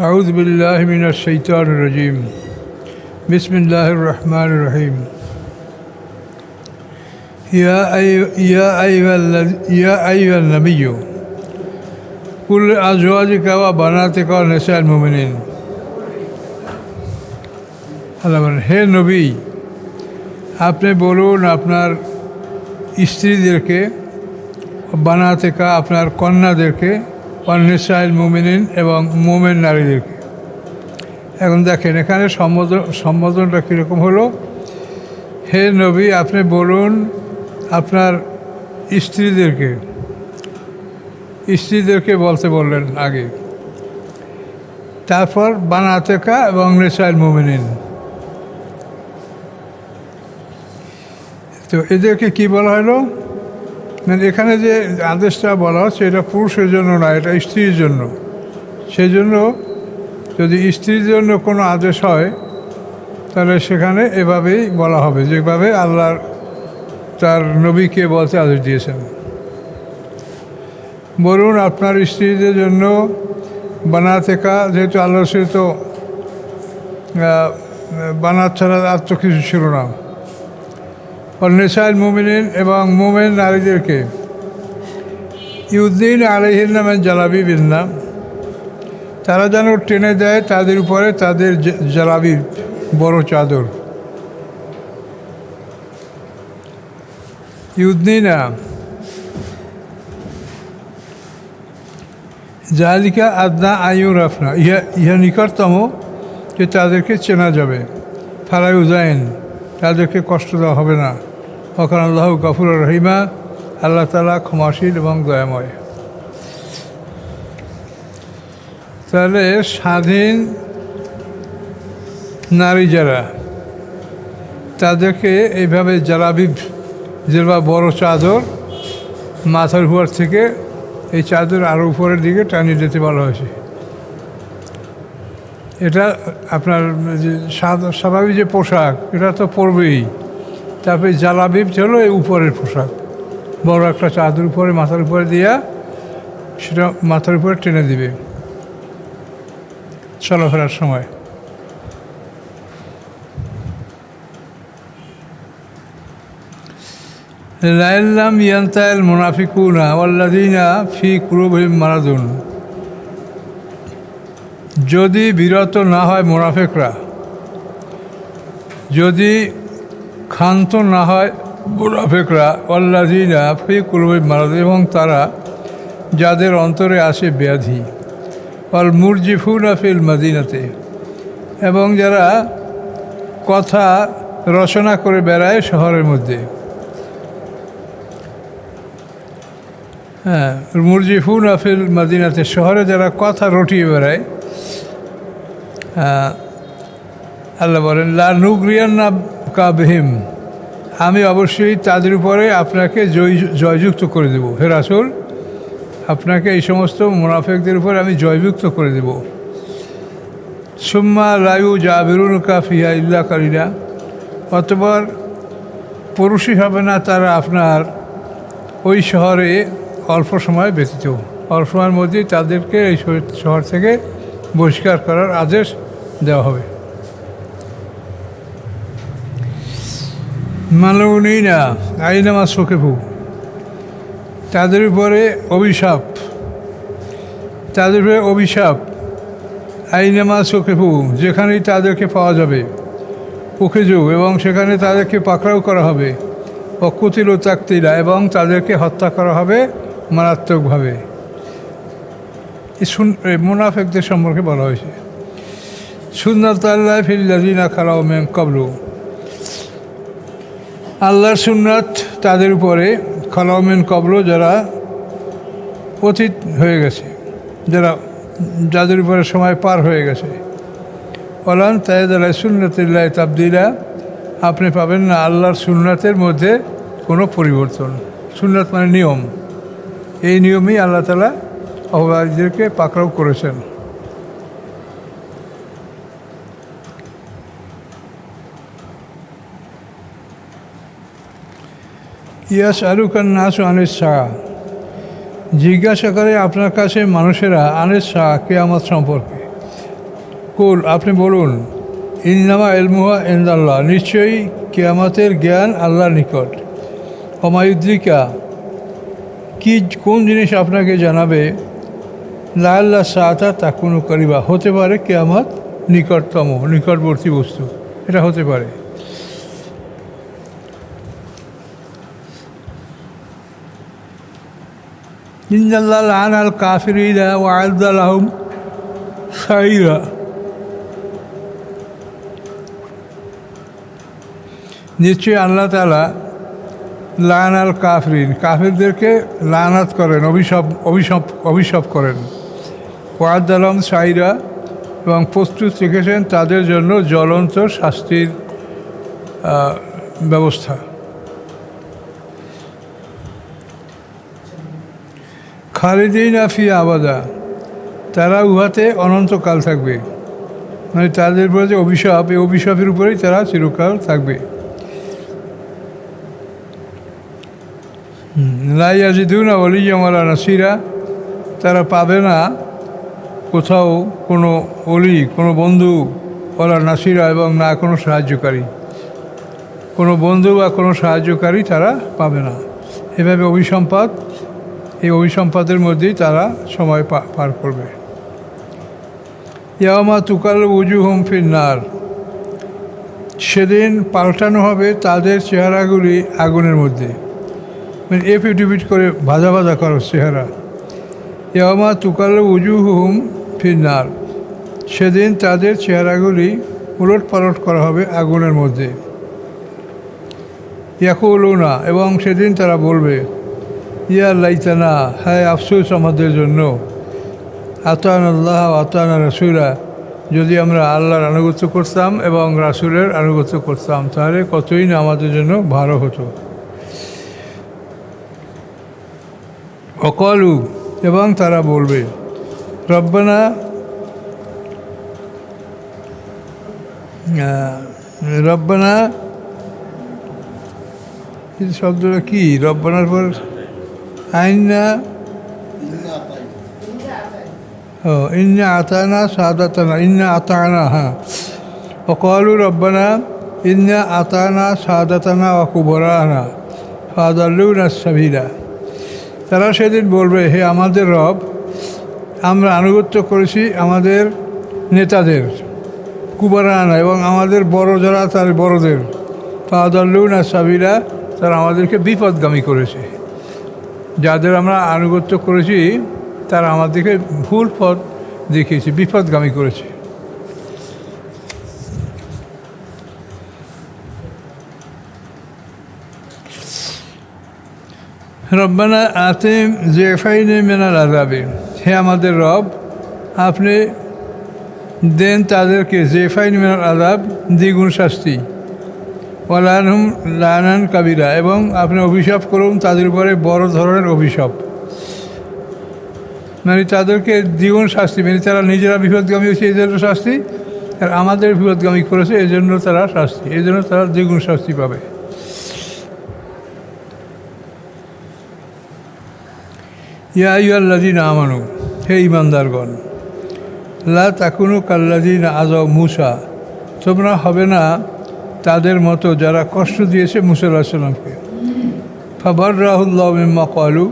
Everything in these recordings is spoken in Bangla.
أعوذ بالله من الشيطان الرجيم بسم الله الرحمن الرحيم يا أيها النبي قل لأزواجك وبناتك ونساء المؤمنين আল্লাহ বলেন, হে নবী, আপনি বলুন আপনার স্ত্রীদেরকে, বানাতেকা আপনার কন্যাদেরকে, নিসাইল মুমিনিন এবং মোমেন নারীদেরকে। এখন দেখেন এখানে সম্বোধনটা কীরকম হলো। হে নবী, আপনি বলুন আপনার স্ত্রীদেরকে বলতে বললেন আগে, তারপর বানাতেকা এবং নিসাইল মুমিনিন। তো এদেরকে কি বলা হলো? মানে এখানে যে আদেশটা বলা হচ্ছে এটা পুরুষের জন্য না, এটা স্ত্রীর জন্য। সেই জন্য যদি স্ত্রীর জন্য কোনো আদেশ হয় তাহলে সেখানে এভাবেই বলা হবে, যেভাবে আল্লাহর তার নবীকে বলতে আদেশ দিয়েছেন। বলুন আপনার স্ত্রীদের জন্য বানাতেকা, যেহেতু আল্লাহ সে তো বানাত ছাড়া আর তো কিছু ছিল না, নিসাইল মুমিনিন এবং মোমেন নারীদেরকে ইউদ্দিন আলাইহিন নামে জালাবি বিন্না, তারা যেন টেনে দেয় তাদের উপরে তাদের জালাবি বড় চাদর। ইউদ্দিনা জালিকা আদনা আয়ুর রাফনা, ইহা নিকটতম যে তাদেরকে চেনা যাবে। ফারাউজাইন, তাদেরকে কষ্ট দেওয়া হবে না। ওখান আল্লাহ গফুর রহিমা, আল্লাহ তাআলা ক্ষমাশীল এবং দয়াময়। তাহলে স্বাধীন নারী যারা, তাদেরকে এইভাবে জালাবিব, যেবা বড় চাদর মাথার উপর থেকে এই চাদর আরও উপরের দিকে টানিয়ে যেতে বলা হয়েছে। এটা আপনার যে স্বাভাবিক যে পোশাক, এটা তো পরবেই। তারপরে জালাবিব হলো এই উপরের পোশাক, বড় একটা চাদর উপরে মাথার উপরে দিয়া সেটা মাথার উপরে টেনে দিবে চলাফেরার সময়। লাইল্লাম ইয়ান্তাইল মুনাফিকুনা ওয়াল্লাযীনা ফি কুলুবিহিম মারাদুন, যদি বিরত না হয় মুনাফিকরা, যদি ক্ষান্ত না হয় মুনাফিকরা, ওয়াল্লাযীনা ফি কুলুবিহিম মারাদুন, এবং তারা যাদের অন্তরে আসে ব্যাধি, ওয়াল মুরজিফুনা ফিল মাদিনাতে, এবং যারা কথা রচনা করে বেড়ায় শহরের মধ্যে। হ্যাঁ, মুরজিফুনা ফিল মাদিনাতে, শহরে যারা কথা রটিয়ে বেড়ায়। আল্লাহ বলেন, লা নুগরিয়ান্না কাবিহিম, আমি অবশ্যই তাদের উপরে আপনাকে জয়যুক্ত করে দেব। হে রাসূল, আপনাকে এই সমস্ত মুনাফিকদের উপরে আমি জয়যুক্ত করে দেব। সুম্মা লায়ু জাবিরুনকা ফিহা ইল্লা কালিলা, অতঃপর পুরুষই হবে না তারা আপনার ওই শহরে অল্প সময় ব্যতীত। অল্প সময়ের মধ্যেই তাদেরকে এই শহর থেকে বহিষ্কার করার আদেশ দেওয়া হবে। মালউনিনা আইনামা সুকিফু, তাদের উপরে অভিশাপ, আইনামা সুকিফু, যেখানেই তাদেরকে পাওয়া যাবে। উখিজু, এবং সেখানে তাদেরকে পাকড়াও করা হবে। অকুতিল তাকতিলা, এবং তাদেরকে হত্যা করা হবে মারাত্মকভাবে। মুনাফিকদের সম্পর্কে বলা হয়েছে। সুন্নাতুল্লাহ ফিল্লাযীনা খালাউ মিন ক্বাবলু, আল্লাহর সুন্নাত তাদের উপরে, খালাউ মিন ক্বাবলু, যারা অতীত হয়ে গেছে, যাদের উপরে সময় পার হয়ে গেছে। ওয়ালান তাজিদা লিসুন্নাতিল্লাহি তাবদীলা, আপনি পাবেন না আল্লাহর সুন্নাতের মধ্যে কোনো পরিবর্তন। সুন্নাত মানে নিয়ম, এই নিয়মেই আল্লাহ তাআলা অপরাধীদেরকে পাকড়াও করেছেন। ইয়াসআলুকান নাসু আনিস সাআ, জিজ্ঞাসা করে আপনার কাছে মানুষেরা আনিস সাআ, কিয়ামত সম্পর্কে। কুল, আপনি বলুন, ইন্নামা ইলমুহা ইনদাল্লাহ, নিশ্চয়ই কিয়ামতের জ্ঞান আল্লাহর নিকট। ওমায়ুদ্রিকা, কি কোন জিনিস আপনাকে জানাবে, লাআল্লা সাআতা তাকুনু করিবা, হতে পারে কিয়ামত নিকটতম, নিকটবর্তী বস্তু, এটা হতে পারে। ইন্নাল্লাহ লাআনাল কাফিরিনা ওয়া আ'আদ্দা লাহুম সাইরা, নিশ্চয়ই আল্লাহ তাআলা লাআনাল কাফিরিন, কাফিরদেরকে লানাত করেন, অভিশাপ করেন। ওয়া আ'আদ্দা লাহুম সাইরা, এবং প্রস্তুত রেখেছেন তাদের জন্য জ্বলন্ত শাস্তির ব্যবস্থা। খালিদিনা ফি আবাদা, তারা উহাতে অনন্তকাল থাকবে, মানে তাদের উপরে যে অভিশাপ, এই অভিশাপের উপরেই তারা চিরকাল থাকবে। লা ইয়াজিদুনা ওয়ালিয়্যান ওয়ালা নাসীরা, তারা পাবে না কোথাও কোনো অলি, কোনো বন্ধু, ওয়ালা নাসীরা, এবং না কোনো সাহায্যকারী, কোনো বন্ধু বা কোনো সাহায্যকারী তারা পাবে না। এভাবে এই অভিসম্পাদের মধ্যেই তারা সময় পার করবে। ইয়াওমা তুকাল্লিবু উজুহুম ফিন্নার, সেদিন পাল্টানো হবে তাদের চেহারাগুলি আগুনের মধ্যে, মানে এপিট করে ভাজা ভাজা করো চেহারা। ইয়াওমা তুকাল্লিবু উজুহুম ফিন্নার, সেদিন তাদের চেহারাগুলি উলট পালট করা হবে আগুনের মধ্যে। ইয়াকুলুনা, এবং সেদিন তারা বলবে, ইয়া লাইতানা, হায় আফসোস আমাদের জন্য, আতান আল্লাহ আতানা রাসূলা, যদি আমরা আল্লাহর আনুগত্য করতাম এবং রাসূলের আনুগত্য করতাম, তাহলে কতই না আমাদের জন্য ভালো হতো। অকালু, এবং তারা বলবে, রব্বানা, রব্বানা, এই শব্দটা কি? রব্বানার পর আইনা, ইন্না আতানা সাদাতানা, ইন্না আতানা, হ্যাঁ, ওয়াকালু রব্বানা ইন্না আতানা সাদাতানা ওয়া কুবরানা ফাদাল্লুনা সাবিলা, তারা সেদিন বলবে, হে আমাদের রব, আমরা আনুগত্য করেছি আমাদের নেতাদের, কুবরানা, এবং আমাদের বড় যারা তার বড়দের, ফাদাল্লুনা সাবিলা, তারা আমাদেরকে বিপদগামী করেছে। যাদের আমরা আনুগত্য করেছি তারা আমাদেরকে ভুল পথ দেখিয়েছে, বিপদগামী করেছে। রব্বানা আতিম জিফাইনি মিনাল আযাবি, হে আমাদের রব, আপনি দেন তাদেরকে জিফাইনি মিনাল আযাব, দ্বিগুণ শাস্তি, ওয়ালানহুম লানান কাবিরা, এবং আপনি অভিশাপ করুন তাদের উপরে বড় ধরনের অভিশাপ, মানে তাদেরকে দ্বিগুণ শাস্তি, মানে তারা নিজেরা বিপদগামী হয়েছে এই জন্য শাস্তি, আর আমাদের বিপদগামী করেছে এই জন্য তারা শাস্তি, এই জন্য তারা দ্বিগুণ শাস্তি পাবে। ইয়া আইয়ুহাল্লাযীনা আমানু, হে ঈমানদারগণ, লা তাকুনু কাল্লাযীনা আযাউ মূসা, তোমরা হবে না তাদের মতো যারা কষ্ট দিয়েছে মূসা আলাইহিস সালামকে। ফাবাররাহুল্লাহু মিম্মা ক্বালু,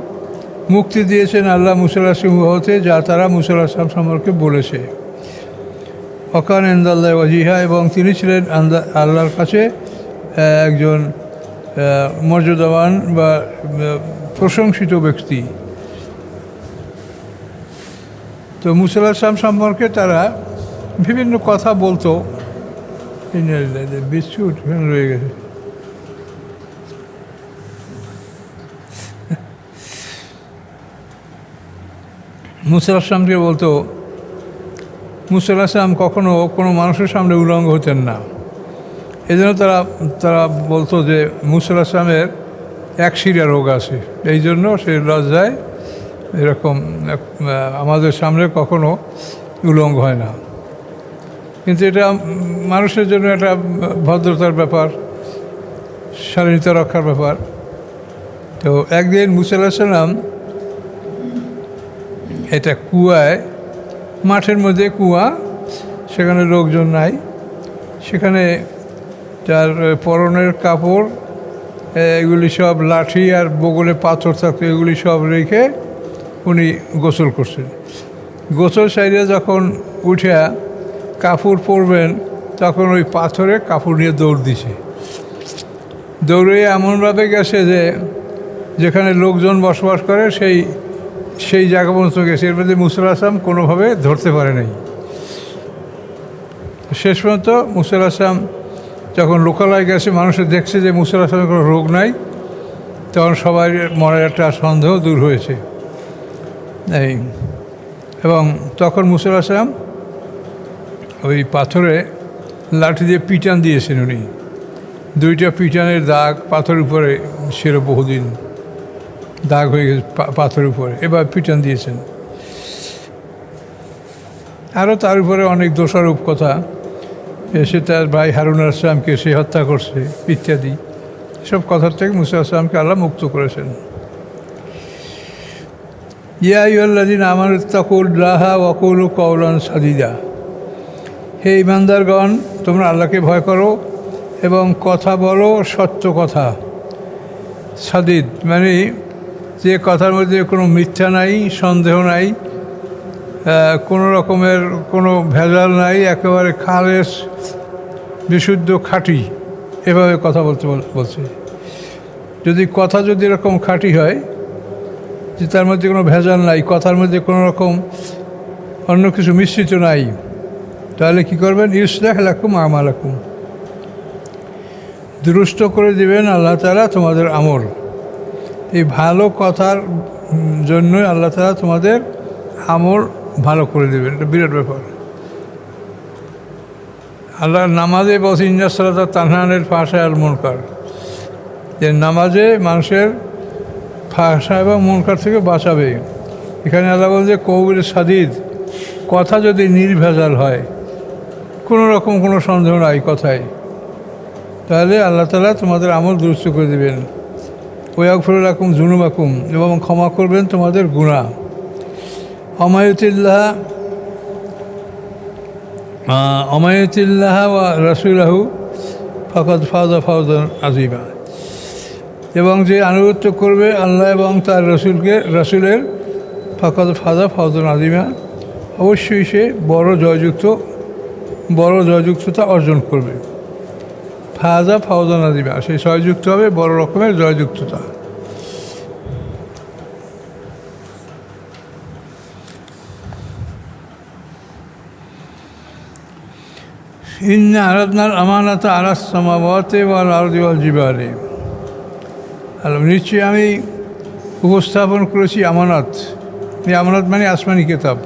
মুক্তি দিয়েছেন আল্লাহ মূসা আলাইহিস সালাম হতে যা তারা মূসা আলাইহিস সালাম সম্পর্কে বলেছে। ওয়াকান ইনদাল্লাহি ওয়াজিহা, এবং তিনি ছিলেন আল্লাহর কাছে একজন মর্যাদাবান বা প্রশংসিত ব্যক্তি। তো মূসা আলাইহিস সালাম সম্পর্কে তারা বিভিন্ন কথা বলতো। বিস্কুট রয়ে গেছে। মূসা আলাইহিস সালামকে বলতো, মূসা আলাইহিস সালাম কখনো কোনো মানুষের সামনে উলঙ্গ হতেন না। এই জন্য তারা বলতো যে মূসা আলাইহিস সালামের একশিরা রোগ আছে, এই জন্য সে লজ্জায় এরকম আমাদের সামনে কখনো উলঙ্গ হয় না। কিন্তু এটা মানুষের জন্য একটা ভদ্রতার ব্যাপার, শালীনতা রক্ষার ব্যাপার। তো একদিন মূসা আলাইহিস সালাম এটা কুয়ায়, মাঠের মধ্যে কুয়া, সেখানে লোকজন নাই, সেখানে তার পরনের কাপড় এগুলি সব লাঠি আর বগলে পাথর থাকতো, এগুলি সব রেখে উনি গোসল করছেন। গোসল সাইডে যখন উঠে কাপড় পরবেন তখন ওই পাথরে কাপড় নিয়ে দৌড় দিছে। দৌড়ে এমনভাবে গেছে যে যেখানে লোকজন বসবাস করে সেই জায়গা পর্যন্ত গেছে। এর মধ্যে মুসা আলাইহিস সালাম কোনোভাবে ধরতে পারে নাই। শেষ পর্যন্ত মুসা আলাইহিস সালাম যখন লোকালয়ে গেছে, মানুষের দেখছে যে মুসা আলাইহিস সালামের কোনো রোগ নাই, তখন সবাই মনের একটা সন্দেহ দূর হয়েছে। এই এবং তখন মুসা আলাইহিস সালাম ওই পাথরে লাঠি দিয়ে পিটান দিয়েছেন। উনি 2টা পিটানের দাগ পাথরের উপরে ছিল, বহুদিন দাগ হয়ে গেছে পাথরের উপরে, এবার পিটান দিয়েছেন। আরও তার উপরে অনেক দোষারোপ কথা, সে তার ভাই হারুন আলাইহিস সালামকে সে হত্যা করছে ইত্যাদি, সব কথার থেকে মুসা আলাইহিস সালামকে আল্লাহ মুক্ত করেছেন। ইয়া আইয়ুহাল্লাযীনা আমানুত্তাকুল্লাহা ওয়া কুলু কাওলান সাদীদা, হে ঈমানদারগণ, তোমরা আল্লাহকে ভয় করো এবং কথা বলো সত্য কথা। সাদিদ মানে যে কথার মধ্যে কোনো মিথ্যা নাই, সন্দেহ নাই, কোনো রকমের কোনো ভেজাল নাই, একেবারে খালেস বিশুদ্ধ খাঁটি, এভাবে কথা বলছে। যদি কথা এরকম খাঁটি হয় যে তার মধ্যে কোনো ভেজাল নাই, কথার মধ্যে কোনো রকম অন্য কিছু মিশ্রিত নাই, তাহলে কী করবেন? ইউসলাহ লাকুম আমালাকুম, দুরুস্ত করে দিবেন আল্লাহ তাআলা তোমাদের আমল। এই ভালো কথার জন্যই আল্লাহ তাআলা তোমাদের আমল ভালো করে দেবেন, এটা বিরাট ব্যাপার। আল্লাহ নামাজে বলছে ইন্না সালাতা তানহা আনিল ফাহশা ওয়াল মুনকার, যে নামাজে মানুষের ফাহশা এবং মুনকার থেকে বাঁচাবে। এখানে আল্লাহ বলছে কওলে সাদিদ, কথা যদি নির্ভেজাল হয়, কোনো রকম কোনো সন্দেহ নাই কথায়, তাহলে আল্লাহ তাআলা তোমাদের আমল দুরুস্ত করে দেবেন। ওয়াগফির লাকুম যুনুবাকুম, এবং ক্ষমা করবেন তোমাদের গুনাহ। অমায়ুতিল্লাহ ওয়া রাসূলাহু ফাকাদ ফাযা ফাওজান আযীমা, এবং যে আনুগত্য করবে আল্লাহ এবং তার রাসূলের, ফাকাদ ফাযা ফাওজান আযীমা, অবশ্যই সে বড় জয়যুক্ততা অর্জন করবে। ফাযা ফাওজান আযীমা, সে জয়যুক্ত হবে, বড় রকমের জয়যুক্ততা। ইন্না আরাদনাল আমানাতা আলাস সামাওয়াতি ওয়াল আরদি ওয়াল জিবালি, নিশ্চয়ই আমি উপস্থাপন করেছি আমানত। এই আমানত মানে আসমানি কিতাব,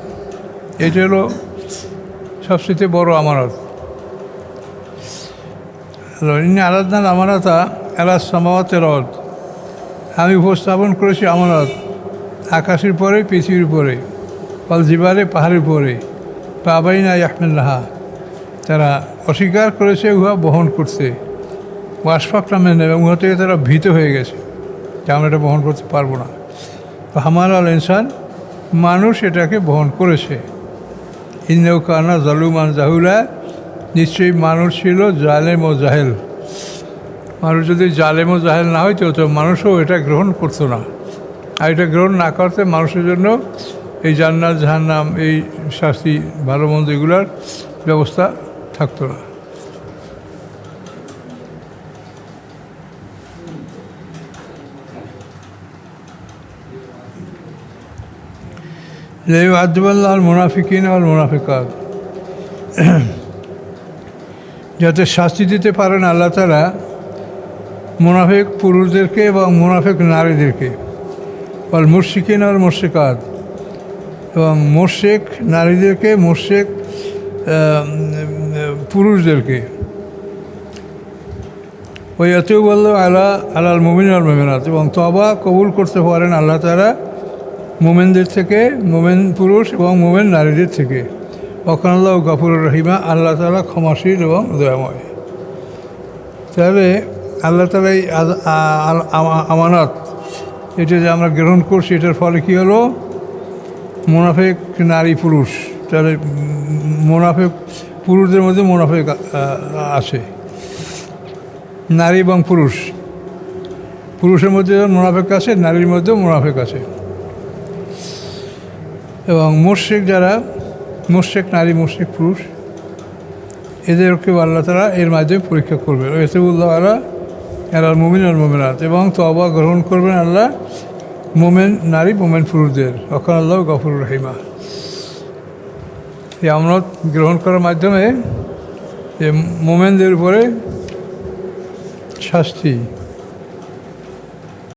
এটা হলো সবচেয়ে বড় আমানত। ইন্না আরাদনাল আমানাতা আলাস সামাওয়াতি ওয়াল আরদ, আমি উপস্থাপন করেছি আমানত আকাশের পরে, পৃথিবীর উপরে, ওয়াল জিবালে, পাহাড়ের উপরে, ফাআবাইনা ইয়াহমিলনাহা, তারা অস্বীকার করেছে উহা বহন করতে, ওয়াশফাকনা মিনহা, এবং উহা থেকে তারা ভীত হয়ে গেছে যে আমরা এটা বহন করতে পারবো না। তো হামালাল ইনসান, মানুষ এটাকে বহন করেছে। ইন্নাহু কানা যালুমান জাহুলা, নিশ্চয়ই মানুষ ছিল জালেম ও জাহেল। মানুষ যদি জালেম ও জাহেল না হইতো তো মানুষও এটা গ্রহণ করতো না, আর এটা গ্রহণ না করতে মানুষের জন্য এই জান্নাত জাহান্নাম, এই শাস্তি ভালো মন্দ এগুলার ব্যবস্থা থাকতো না। লিইউআযযিবাল্লাহুল মুনাফিকিনা ওয়াল মুনাফিকাত, যাতে শাস্তি দিতে পারেন আল্লাহ তাআলা মুনাফিক পুরুষদেরকে এবং মুনাফিক নারীদেরকে, ওয়াল মুশরিকিনা ওয়াল মুশরিকাত, এবং মুশরিক নারীদেরকে, মুশরিক পুরুষদেরকে। ওই ইয়াতুবুল্লাহু আলাল মুমিনিনা ওয়াল মুমিনাত, এবং তওবা কবুল করতে পারেন আল্লাহ তাআলা মুমিনদের থেকে, মুমিন পুরুষ এবং মুমিন নারীদের থেকে। ওয়া কানাল্লাহু গফুরুর রহিমা, আল্লাহ তাআলা ক্ষমাশীল এবং দয়াময়। তাহলে আল্লাহ তাআলা এই আমানত এটা যে আমরা গ্রহণ করছি, এটার ফলে কী হলো? মুনাফিক নারী পুরুষ, তাহলে মুনাফিক পুরুষদের মধ্যে মুনাফিক আছে, নারী এবং পুরুষ। পুরুষের মধ্যে মুনাফিক আছে, নারীর মধ্যেও মুনাফিক আছে। এবং মুশরিক যারা, মুশরিক নারী, মুশরিক পুরুষ, এদেরকে আল্লাহ তাআলা এর মাধ্যমে পরীক্ষা করবে। ইয়াতুবুল্লাহ আলা আলাল মুমিন আল মুমিনাত, এবং তওবা গ্রহণ করবেন আল্লাহ মোমেন নারী, মোমেন পুরুষদের। ওয়াকান আল্লাহ গফুর রহিমা। এই আমানত গ্রহণ করার মাধ্যমে মোমেনদের উপরে শাস্তি